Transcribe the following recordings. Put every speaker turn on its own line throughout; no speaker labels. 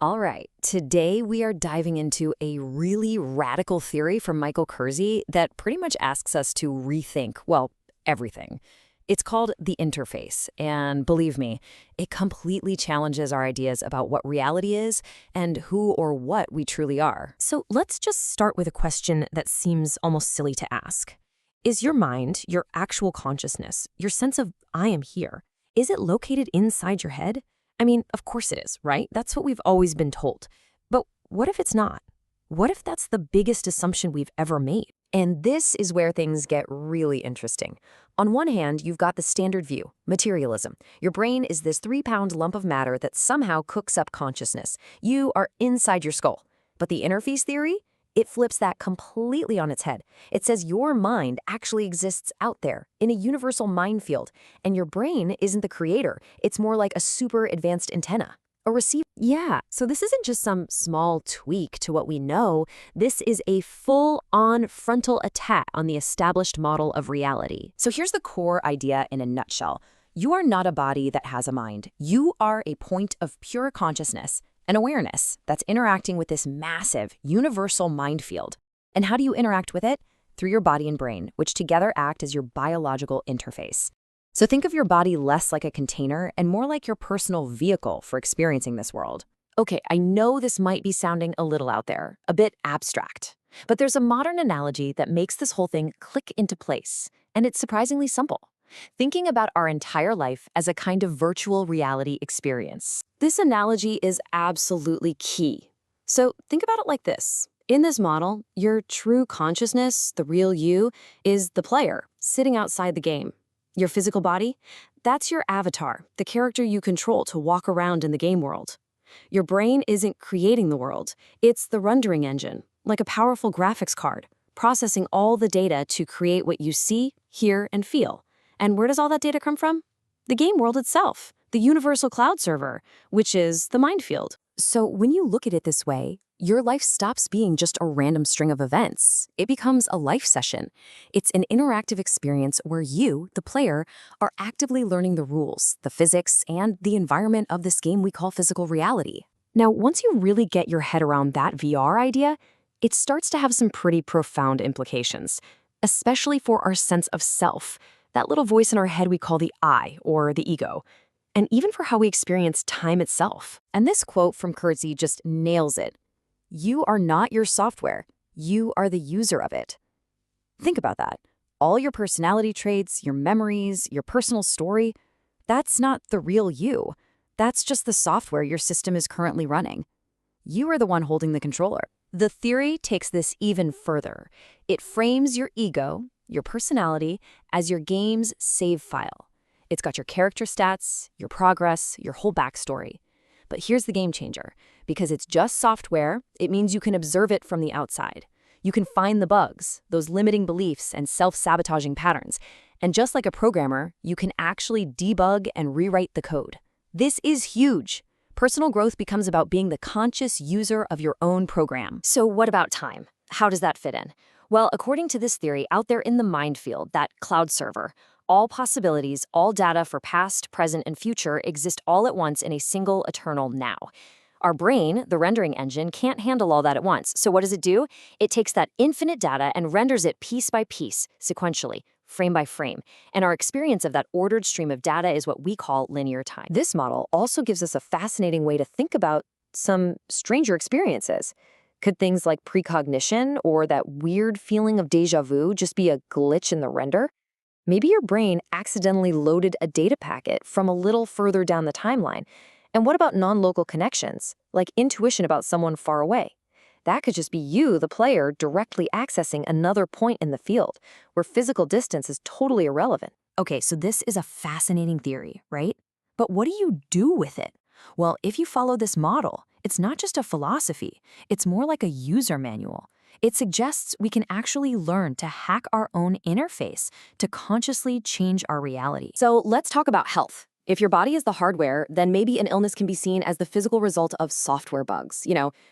All right, today we are diving into a really radical theory from Michael Curzi that pretty much asks us to rethink, well, everything. It's called the interface, and believe me, it completely challenges our ideas about what reality is and who or what we truly are.
So let's just start with a question that seems almost silly to ask. Is your mind, your actual consciousness, your sense of I am here, is it located inside your head? I mean, of course it is, right? That's what we've always been told. But what if it's not? What if that's the biggest assumption we've ever made?
And this is where things get really interesting. On one hand, you've got the standard view, materialism. Your brain is this 3-pound lump of matter that somehow cooks up consciousness. You are inside your skull. But the interface theory? It flips that completely on its head. It says your mind actually exists out there in a universal mind field, and your brain isn't the creator. It's more like a super advanced antenna, a receiver.
Yeah, so this isn't just some small tweak to what we know. This is a full-on frontal attack on the established model of reality.
So here's the core idea in a nutshell. You are not a body that has a mind. You are a point of pure consciousness, an awareness that's interacting with this massive, universal mind field. And how do you interact with it? Through your body and brain, which together act as your biological interface. So think of your body less like a container and more like your personal vehicle for experiencing this world. Okay, I know this might be sounding a little out there, a bit abstract, but there's a modern analogy that makes this whole thing click into place, and it's surprisingly simple. Thinking about our entire life as a kind of virtual reality experience. This analogy is absolutely key. So think about it like this. In this model, your true consciousness, the real you, is the player sitting outside the game. Your physical body, that's your avatar, the character you control to walk around in the game world. Your brain isn't creating the world. It's the rendering engine, like a powerful graphics card, processing all the data to create what you see, hear, and feel. And where does all that data come from? The game world itself, the universal cloud server, which is the mind field. So when you look at it this way, your life stops being just a random string of events. It becomes a life session. It's an interactive experience where you, the player, are actively learning the rules, the physics, and the environment of this game we call physical reality. Now, once you really get your head around that VR idea, it starts to have some pretty profound implications, especially for our sense of self. That little voice in our head we call the I, or the ego, and even for how we experience time itself. And this quote from Curzi just nails it. You are not your software. You are the user of it. Think about that. All your personality traits, your memories, your personal story, that's not the real you. That's just the software your system is currently running. You are the one holding the controller. The theory takes this even further. It frames your ego, your personality, as your game's save file. It's got your character stats, your progress, your whole backstory. But here's the game changer. Because it's just software, it means you can observe it from the outside. You can find the bugs, those limiting beliefs and self-sabotaging patterns. And just like a programmer, you can actually debug and rewrite the code. This is huge. Personal growth becomes about being the conscious user of your own program. So what about time? How does that fit in? Well, according to this theory, out there in the mind field, that cloud server, all possibilities, all data for past, present, and future exist all at once in a single eternal now. Our brain, the rendering engine, can't handle all that at once. So what does it do? It takes that infinite data and renders it piece by piece, sequentially, frame by frame. And our experience of that ordered stream of data is what we call linear time. This model also gives us a fascinating way to think about some stranger experiences. Could things like precognition or that weird feeling of déjà vu just be a glitch in the render? Maybe your brain accidentally loaded a data packet from a little further down the timeline. And what about non-local connections, like intuition about someone far away? That could just be you, the player, directly accessing another point in the field, where physical distance is totally irrelevant. Okay, so this is a fascinating theory, right? But what do you do with it? Well, if you follow this model, it's not just a philosophy, it's more like a user manual. It suggests we can actually learn to hack our own interface to consciously change our reality. So let's talk about health. If your body is the hardware, then maybe an illness can be seen as the physical result of software bugs,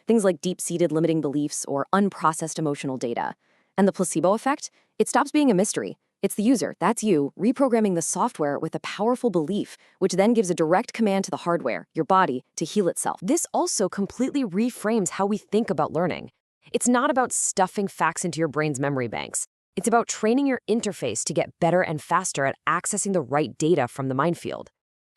things like deep-seated limiting beliefs or unprocessed emotional data. And the placebo effect? It stops being a mystery.
It's the user, that's you, reprogramming the software with a powerful belief, which then gives a direct command to the hardware, your body, to heal itself. This also completely reframes how we think about learning. It's not about stuffing facts into your brain's memory banks. It's about training your interface to get better and faster at accessing the right data from the minefield.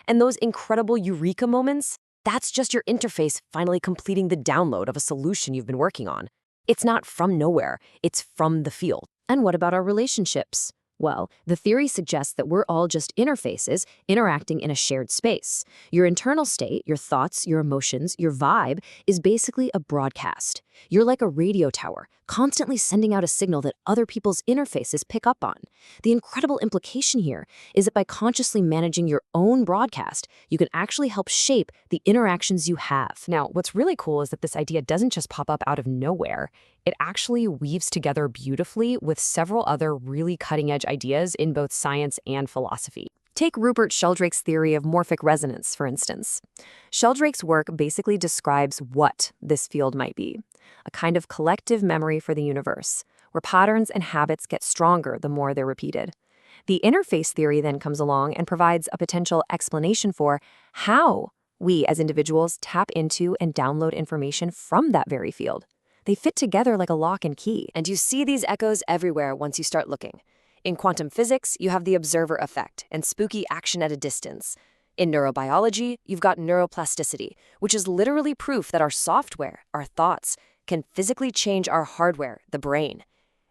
And those incredible eureka moments, that's just your interface finally completing the download of a solution you've been working on. It's not from nowhere, it's from the field. And what about our relationships? Well, the theory suggests that we're all just interfaces interacting in a shared space. Your internal state, your thoughts, your emotions, your vibe is basically a broadcast. You're like a radio tower, constantly sending out a signal that other people's interfaces pick up on. The incredible implication here is that by consciously managing your own broadcast, you can actually help shape the interactions you have. Now, what's really cool is that this idea doesn't just pop up out of nowhere. It actually weaves together beautifully with several other really cutting-edge ideas in both science and philosophy. Take Rupert Sheldrake's theory of morphic resonance, for instance. Sheldrake's work basically describes what this field might be, a kind of collective memory for the universe, where patterns and habits get stronger the more they're repeated. The interface theory then comes along and provides a potential explanation for how we as individuals tap into and download information from that very field. They fit together like a lock and key, and you see these echoes everywhere once you start looking. In quantum physics, you have the observer effect and spooky action at a distance. In neurobiology, you've got neuroplasticity, which is literally proof that our software, our thoughts, can physically change our hardware, the brain.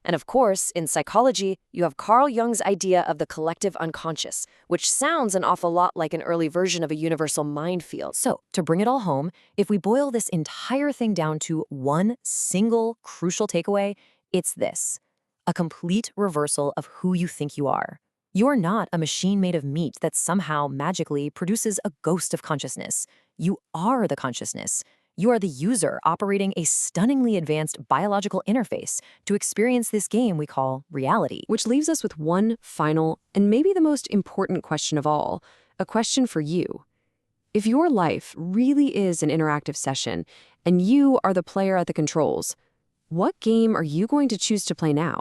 And of course, in psychology, you have Carl Jung's idea of the collective unconscious, which sounds an awful lot like an early version of a universal mind field. So, to bring it all home, if we boil this entire thing down to one single crucial takeaway, it's this: a complete reversal of who you think you are. You're not a machine made of meat that somehow magically produces a ghost of consciousness. You are the consciousness. You are the user operating a stunningly advanced biological interface to experience this game we call reality. Which leaves us with one final, and maybe the most important question of all, a question for you. If your life really is an interactive session, and you are the player at the controls, what game are you going to choose to play now?